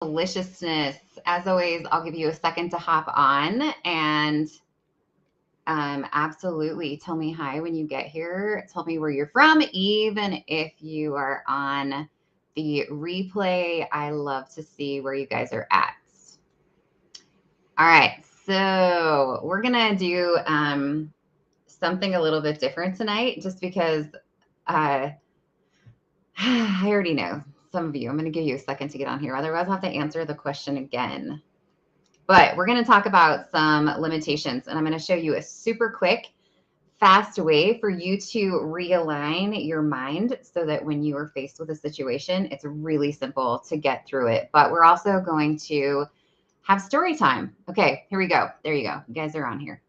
Deliciousness. As always, I'll give you a second to hop on and absolutely tell me hi when you get here. Tell me where you're from, even if you are on the replay. I love to see where you guys are at. All right, so we're gonna do something a little bit different tonight, just because I already know some of you. I'm going to give you a second to get on here. Otherwise, I'll have to answer the question again. But we're going to talk about some limitations, and I'm going to show you a super quick, fast way for you to realign your mind so that when you are faced with a situation, it's really simple to get through it. But we're also going to have story time. Okay, here we go. There you go. You guys are on here.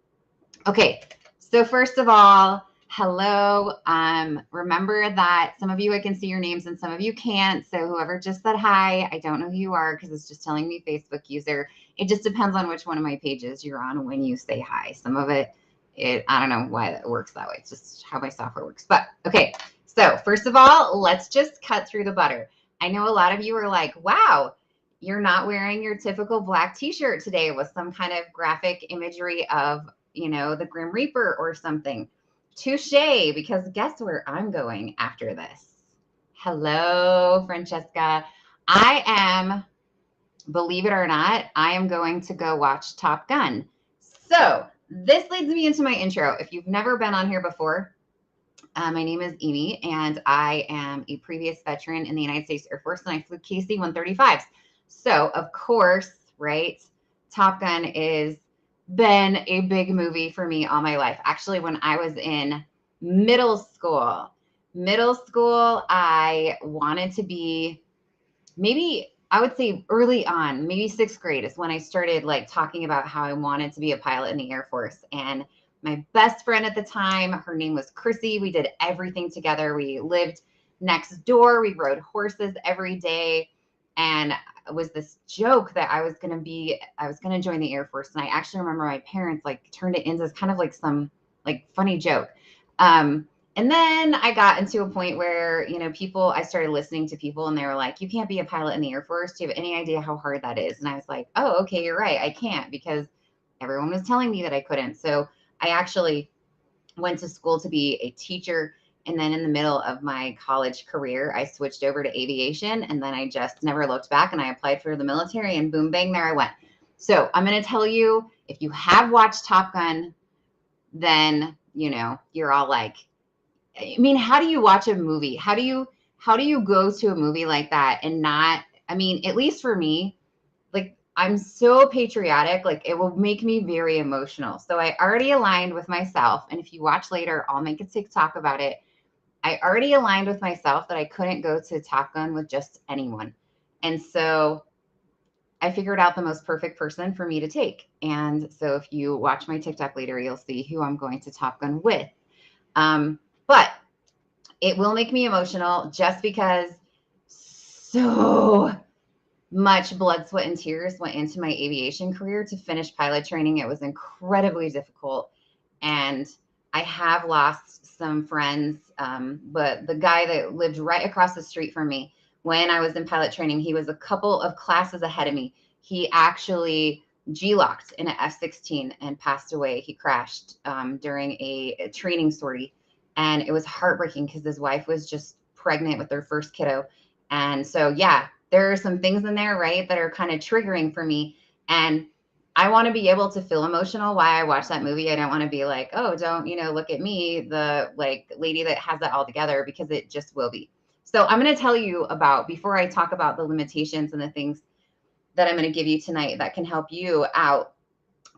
Okay, so first of all, hello. Remember that some of you, I can see your names and some of you can't. So whoever just said hi, I don't know who you are because it's just telling me Facebook user. It just depends on which one of my pages you're on when you say hi. Some of it, I don't know why that works that way. It's just how my software works. But okay, so first of all, let's just cut through the butter. I know a lot of you are like, wow, you're not wearing your typical black t-shirt today with some kind of graphic imagery of the Grim Reaper or something. Touche, because guess where I'm going after this? Hello, Francesca. I am, believe it or not, I am going to go watch Top Gun. So this leads me into my intro. If you've never been on here before, my name is Amy, and I am a previous veteran in the United States Air Force, and I flew KC-135s. So, of course, right, Top Gun is been a big movie for me all my life. Actually, when I was in middle school, I wanted to be, maybe I would say early on, maybe sixth grade is when I started like talking about how I wanted to be a pilot in the Air Force. And my best friend at the time, her name was Chrissy. We did everything together. We lived next door. We rode horses every day. And it was this joke that I was going to join the Air Force. And I actually remember my parents like turned it into kind of like some like funny joke. And then I got into a point where, I started listening to people and they were like, you can't be a pilot in the Air Force. Do you have any idea how hard that is? And I was like, oh, okay, you're right. I can't, because everyone was telling me that I couldn't. So I actually went to school to be a teacher. And then in the middle of my college career, I switched over to aviation, and then I just never looked back, and I applied for the military, and boom, bang, there I went. So I'm going to tell you, if you have watched Top Gun, then, you're all like, I mean, how do you watch a movie? How do you go to a movie like that and not, I mean, at least for me, like I'm so patriotic, like it will make me very emotional. So I already aligned with myself. And if you watch later, I'll make a TikTok about it. I already aligned with myself that I couldn't go to Top Gun with just anyone. And so I figured out the most perfect person for me to take. And so if you watch my TikTok later, you'll see who I'm going to Top Gun with. But it will make me emotional just because so much blood, sweat, and tears went into my aviation career to finish pilot training. It was incredibly difficult. And I have lost some friends. But the guy that lived right across the street from me when I was in pilot training, he was a couple of classes ahead of me. He actually G-locked in an F-16 and passed away. He crashed during a training sortie. And it was heartbreaking because his wife was just pregnant with their first kiddo. And so, yeah, there are some things in there, right, that are kind of triggering for me. And I want to be able to feel emotional while I watch that movie. I don't want to be like, oh, don't, look at me, the like lady that has that all together, because it just will be. So I'm going to tell you about, before I talk about the limitations and the things that I'm going to give you tonight that can help you out,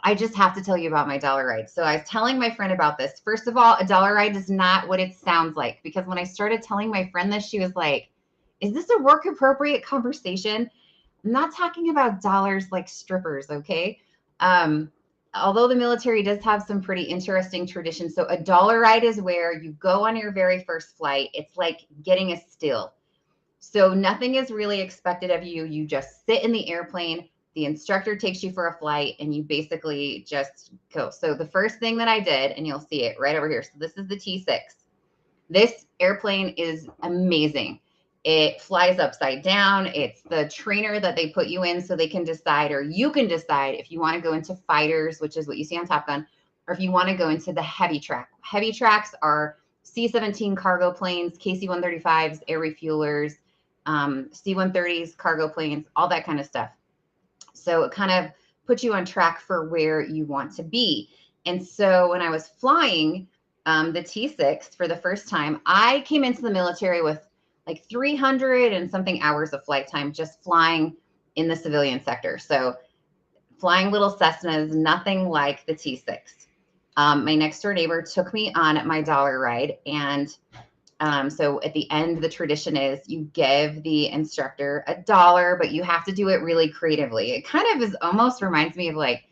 I just have to tell you about my dollar ride. So I was telling my friend about this. First of all, a dollar ride is not what it sounds like, because when I started telling my friend this, she was like, is this a work appropriate conversation? I'm not talking about dollars like strippers, okay? Um, Although the military does have some pretty interesting traditions. So a dollar ride is where you go on your very first flight. It's like getting a still. So nothing is really expected of you. You just sit in the airplane. The instructor takes you for a flight and you basically just go. So the first thing that I did, and you'll see it right over here. So this is the T6. This airplane is amazing. It flies upside down. It's the trainer that they put you in so they can decide, or you can decide if you want to go into fighters, which is what you see on Top Gun, or if you want to go into the heavy track. Heavy tracks are C-17 cargo planes, KC-135s, air refuelers, C-130s, cargo planes, all that kind of stuff. So it kind of puts you on track for where you want to be. And so when I was flying the T-6 for the first time, I came into the military with like 300 and something hours of flight time just flying in the civilian sector. So flying little Cessnas, nothing like the T-6. My next door neighbor took me on my dollar ride. And so at the end, the tradition is you give the instructor $1, but you have to do it really creatively. It kind of is almost reminds me of like,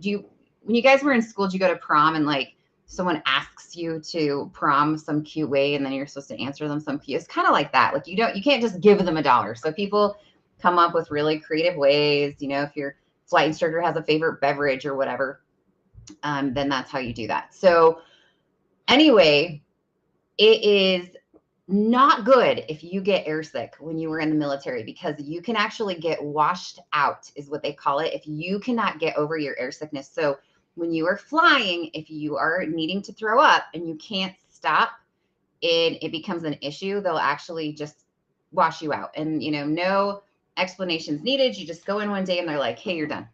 when you guys were in school, did you go to prom and like someone asks you to prom some cute way and then you're supposed to answer them some cute? It's kind of like that. Like you can't just give them $1. So people come up with really creative ways. If your flight instructor has a favorite beverage or whatever, then that's how you do that. So anyway, it is not good if you get airsick when you were in the military, because you can actually get washed out, is what they call it, if you cannot get over your air sickness. So when you are flying, if you are needing to throw up and you can't stop, it becomes an issue. They'll actually just wash you out, and no explanations needed. You just go in one day and they're like, hey, you're done.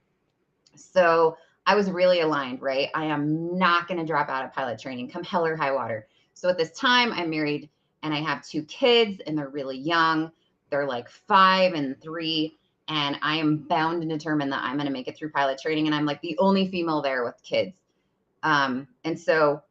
So I was really aligned, right? I am not going to drop out of pilot training come hell or high water. So at this time, I'm married and I have 2 kids and they're really young. They're like 5 and 3. And I am bound and determined that I'm going to make it through pilot training. And I'm like the only female there with kids. And so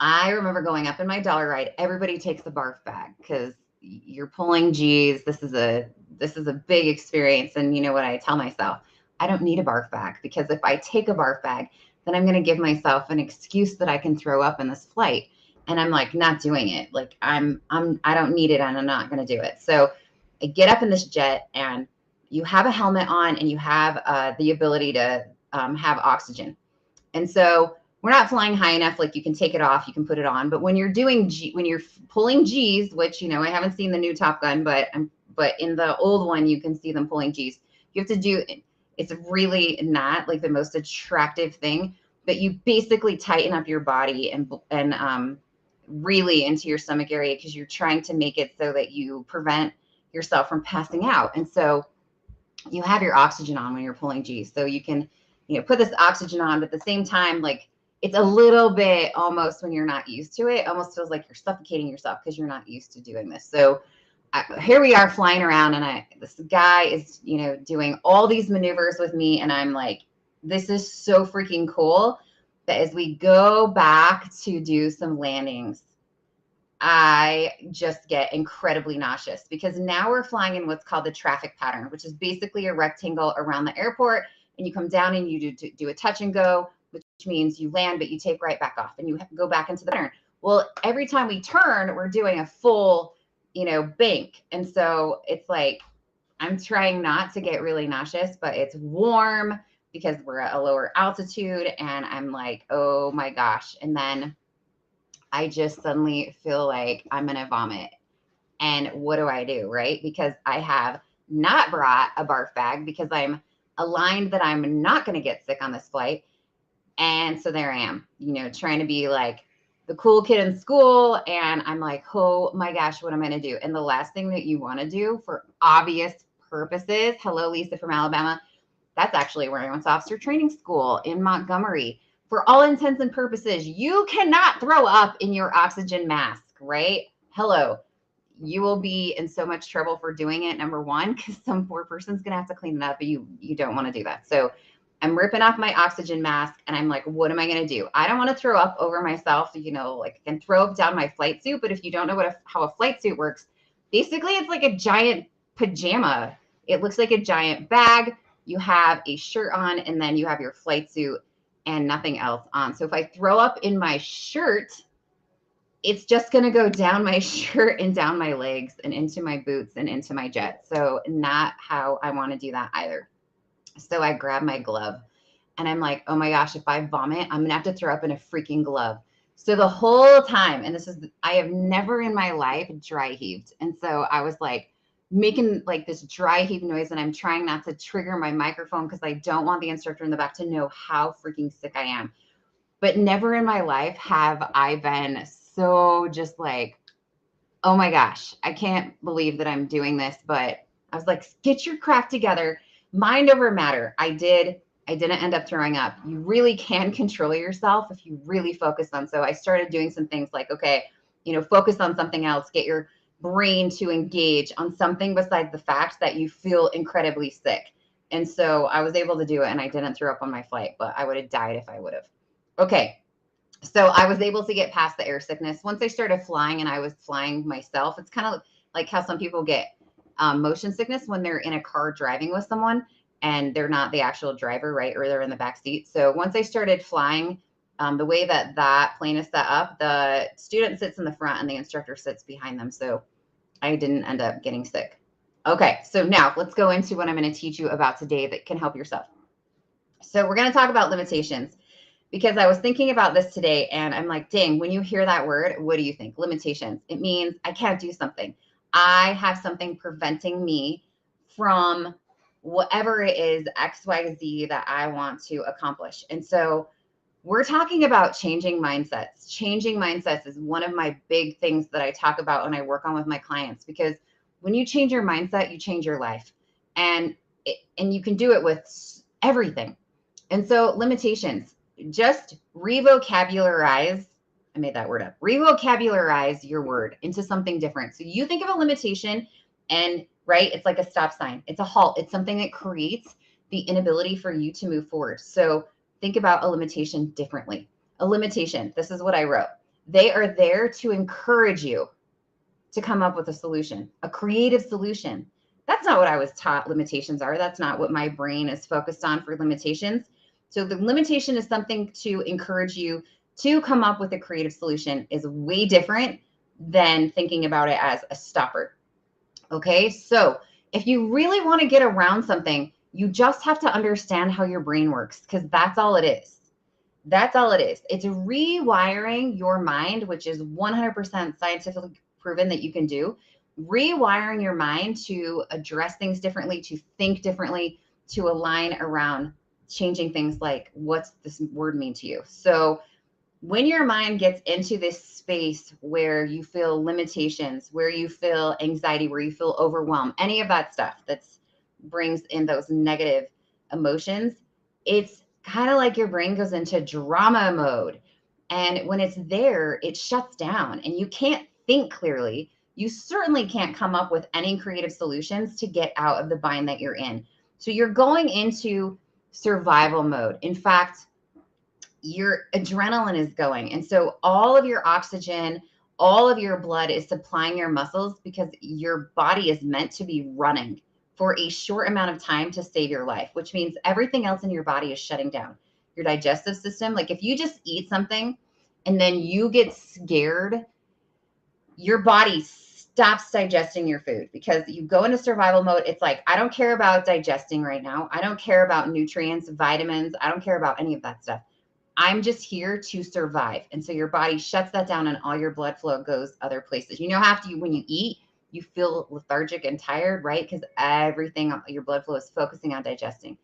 I remember going up in my dollar ride. Everybody takes the barf bag because you're pulling G's. This is a big experience. And you know what I tell myself? I don't need a barf bag, because if I take a barf bag, then I'm going to give myself an excuse that I can throw up in this flight. And I'm like, not doing it. Like I don't need it and I'm not going to do it. So I get up in this jet and you have a helmet on and you have the ability to have oxygen. And so we're not flying high enough. Like you can take it off, you can put it on. But when you're when you're pulling G's, which, I haven't seen the new Top Gun, but in the old one, you can see them pulling G's. You have to do, it's really not like the most attractive thing, but you basically tighten up your body and really into your stomach area, because you're trying to make it so that you prevent yourself from passing out. And so you have your oxygen on when you're pulling G's. So you can, put this oxygen on, but at the same time, like it's a little bit almost, when you're not used to it, almost feels like you're suffocating yourself because you're not used to doing this. So here we are flying around and this guy is, doing all these maneuvers with me. And I'm like, this is so freaking cool. But as we go back to do some landings, I just get incredibly nauseous, because now we're flying in what's called the traffic pattern, which is basically a rectangle around the airport. And you come down and you do a touch and go, which means you land, but you take right back off and you go back into the pattern. Well, every time we turn, we're doing a full, bank. And so it's like, I'm trying not to get really nauseous, but it's warm because we're at a lower altitude. And I'm like, oh my gosh. And then I just suddenly feel like I'm going to vomit. And what do I do, right? Because I have not brought a barf bag, because I'm aligned that I'm not going to get sick on this flight. And so there I am, trying to be like the cool kid in school. And I'm like, oh my gosh, what am I going to do? And the last thing that you want to do, for obvious purposes, hello, Lisa from Alabama, that's actually where I went to officer training school in Montgomery. For all intents and purposes, you cannot throw up in your oxygen mask, right? Hello. You will be in so much trouble for doing it, number one, because some poor person's going to have to clean it up, but you don't want to do that. So I'm ripping off my oxygen mask and I'm like, what am I going to do? I don't want to throw up over myself, like I can throw up down my flight suit. But if you don't know how a flight suit works, basically it's like a giant pajama. It looks like a giant bag. You have a shirt on and then you have your flight suit and nothing else on. So if I throw up in my shirt, it's just going to go down my shirt and down my legs and into my boots and into my jet. So not how I want to do that either. So I grab my glove and I'm like, oh my gosh, if I vomit, I'm going to have to throw up in a freaking glove. So the whole time, and I have never in my life dry heaved. And so I was like making like this dry heave noise, and I'm trying not to trigger my microphone because I don't want the instructor in the back to know how freaking sick I am. But never in my life have I been so just like, oh my gosh, I can't believe that I'm doing this. But I was like, get your crap together, mind over matter. I didn't end up throwing up. You really can control yourself if you really focus on. So I started doing some things like, okay, focus on something else, get your brain to engage on something besides the fact that you feel incredibly sick. And so I was able to do it, and I didn't throw up on my flight, but I would have died if I would have. Okay. So I was able to get past the air sickness. Once I started flying and I was flying myself, it's kind of like how some people get motion sickness when they're in a car driving with someone and they're not the actual driver, right? Or they're in the back seat. So once I started flying, the way that plane is set up, the student sits in the front and the instructor sits behind them. So I didn't end up getting sick. Okay, so now let's go into what I'm going to teach you about today that can help yourself. So we're going to talk about limitations, because I was thinking about this today and I'm like, dang, when you hear that word, what do you think? Limitations. It means I can't do something. I have something preventing me from whatever it is, XYZ, that I want to accomplish. And so we're talking about changing mindsets. Changing mindsets is one of my big things that I talk about when I work on with my clients, because when you change your mindset, you change your life. And you can do it with everything. And so limitations, just revocabularize. I made that word up. Revocabularize your word into something different. So you think of a limitation and right, it's like a stop sign. It's a halt. It's something that creates the inability for you to move forward. So think about a limitation differently. A limitation, this is what I wrote. They are there to encourage you to come up with a solution, a creative solution. That's not what I was taught limitations are. That's not what my brain is focused on for limitations. So the limitation is something to encourage you to come up with a creative solution, is way different than thinking about it as a stopper. Okay, so if you really want to get around something, you just have to understand how your brain works, because that's all it is. That's all it is. It's rewiring your mind, which is 100% scientifically proven that you can do. Rewiring your mind to address things differently, to think differently, to align around changing things like, what's this word mean to you? So when your mind gets into this space where you feel limitations, where you feel anxiety, where you feel overwhelmed, any of that stuff that brings in those negative emotions, it's kind of like your brain goes into drama mode. And when it's there, it shuts down and you can't think clearly. You certainly can't come up with any creative solutions to get out of the bind that you're in. So you're going into survival mode. In fact, your adrenaline is going. And so all of your oxygen, all of your blood is supplying your muscles, because your body is meant to be running for a short amount of time to save your life, which means everything else in your body is shutting down. Your digestive system, like if you just eat something and then you get scared, your body stops digesting your food, because you go into survival mode. It's like, I don't care about digesting right now. I don't care about nutrients, vitamins. I don't care about any of that stuff. I'm just here to survive. And so your body shuts that down and all your blood flow goes other places. After when you eat, you feel lethargic and tired, right? Because everything, your blood flow is focusing on digesting.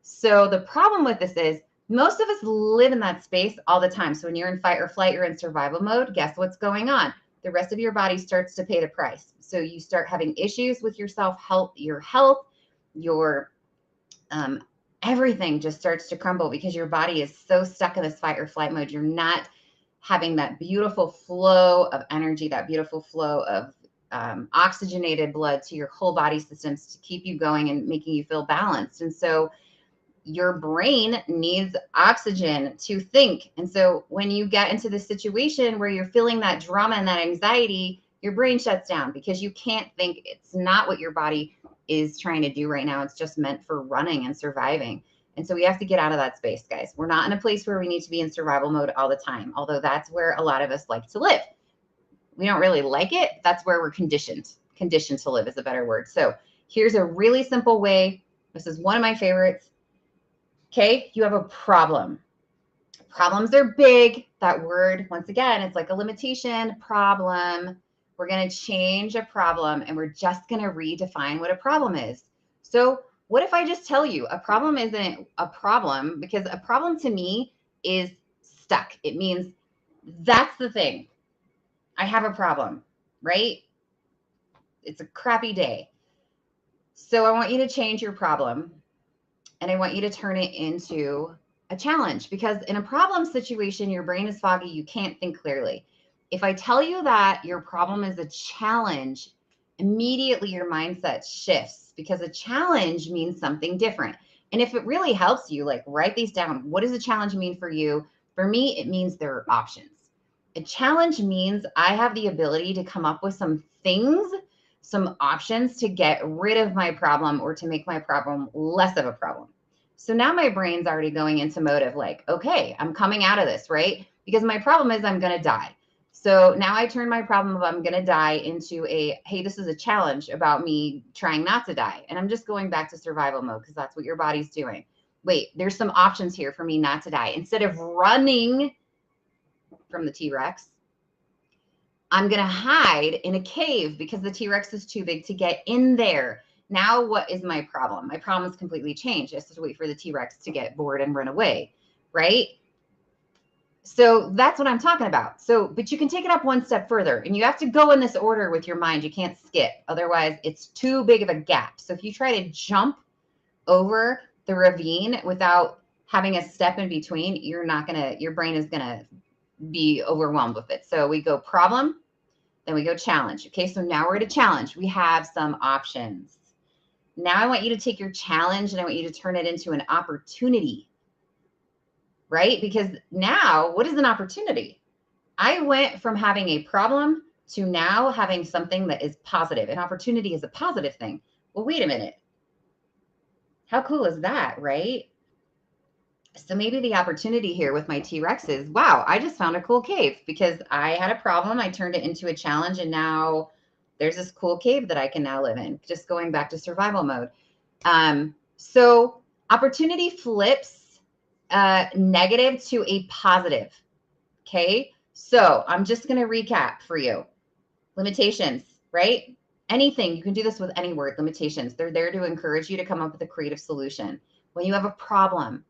So the problem with this is most of us live in that space all the time. So when you're in fight or flight, you're in survival mode. Guess what's going on? The rest of your body starts to pay the price. So you start having issues with your health, your everything just starts to crumble, because your body is so stuck in this fight or flight mode. You're not having that beautiful flow of energy, that beautiful flow of oxygenated blood to your whole body systems to keep you going and making you feel balanced. And so your brain needs oxygen to think. And so when you get into this situation where you're feeling that drama and that anxiety, your brain shuts down because you can't think. It's not what your body is trying to do right now. It's just meant for running and surviving. And so we have to get out of that space, guys. We're not in a place where we need to be in survival mode all the time, although that's where a lot of us like to live. We don't really like it. That's where we're conditioned. Conditioned to live is a better word. So here's a really simple way. This is one of my favorites. Okay, you have a problem. Problems are big. That word, once again, it's like a limitation, problem. We're going to change a problem and we're just going to redefine what a problem is. So what if I just tell you a problem isn't a problem? Because a problem to me is stuck. It means that's the thing. I have a problem, right? It's a crappy day. So I want you to change your problem and I want you to turn it into a challenge, because in a problem situation, your brain is foggy. You can't think clearly. If I tell you that your problem is a challenge, immediately your mindset shifts, because a challenge means something different. And if it really helps you, like, write these down. What does a challenge mean for you? For me, it means there are options. A challenge means I have the ability to come up with some things, some options to get rid of my problem or to make my problem less of a problem. So now my brain's already going into mode of like, okay, I'm coming out of this, right? Because my problem is I'm going to die. So now I turn my problem of I'm going to die into a, hey, this is a challenge about me trying not to die. And I'm just going back to survival mode because that's what your body's doing. Wait, there's some options here for me not to die. Instead of running from the T-Rex, I'm going to hide in a cave because the T-Rex is too big to get in there. Now, what is my problem? My problem is completely changed. I have to wait for the T-Rex to get bored and run away, right? So that's what I'm talking about. So, but you can take it up one step further, and you have to go in this order with your mind. You can't skip. Otherwise, it's too big of a gap. So if you try to jump over the ravine without having a step in between, you're not going to, your brain is going to be overwhelmed with it. So we go problem, then we go challenge. Okay, so now we're at a challenge. We have some options. Now I want you to take your challenge and I want you to turn it into an opportunity, right? Because now, what is an opportunity? I went from having a problem to now having something that is positive. An opportunity is a positive thing. Well, wait a minute. How cool is that, right? So maybe the opportunity here with my T-Rex is, wow, I just found a cool cave because I had a problem. I turned it into a challenge and now there's this cool cave that I can now live in, just going back to survival mode. So opportunity flips negative to a positive. Okay. So I'm just going to recap for you. Limitations, right? Anything, you can do this with any word, limitations. They're there to encourage you to come up with a creative solution. When you have a problem,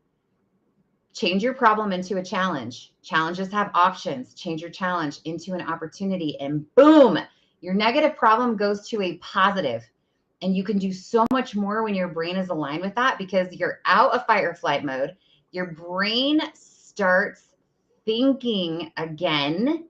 change your problem into a challenge. Challenges have options. Change your challenge into an opportunity and boom, your negative problem goes to a positive. And you can do so much more when your brain is aligned with that because you're out of fight or flight mode. Your brain starts thinking again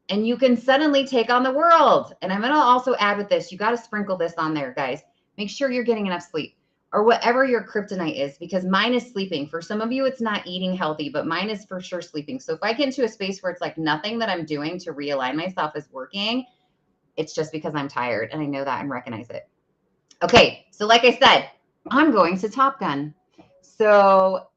and you can suddenly take on the world. And I'm going to also add with this, you got to sprinkle this on there, guys. Make sure you're getting enough sleep or whatever your kryptonite is, because mine is sleeping. For some of you, it's not eating healthy, but mine is for sure sleeping. So if I get into a space where it's like nothing that I'm doing to realign myself is working, it's just because I'm tired and I know that and recognize it. Okay, so like I said, I'm going to Top Gun. So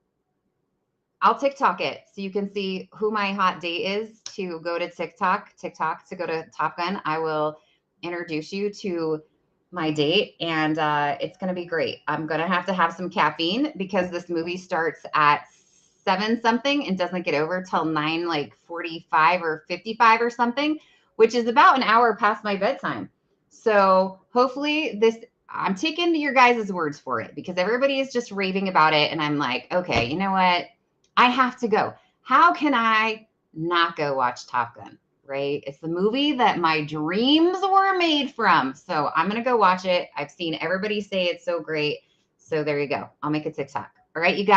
I'll TikTok it so you can see who my hot date is to go to TikTok to go to Top Gun. I will introduce you to my date and it's going to be great. I'm going to have some caffeine because this movie starts at 7 something and doesn't get over till 9 like 45 or 55 or something, which is about an hour past my bedtime. So hopefully I'm taking your guys' words for it because everybody is just raving about it. And I'm like, okay, you know what? I have to go. How can I not go watch Top Gun, right? It's the movie that my dreams were made from. So I'm going to go watch it. I've seen everybody say it's so great. So there you go. I'll make a TikTok. All right, you guys.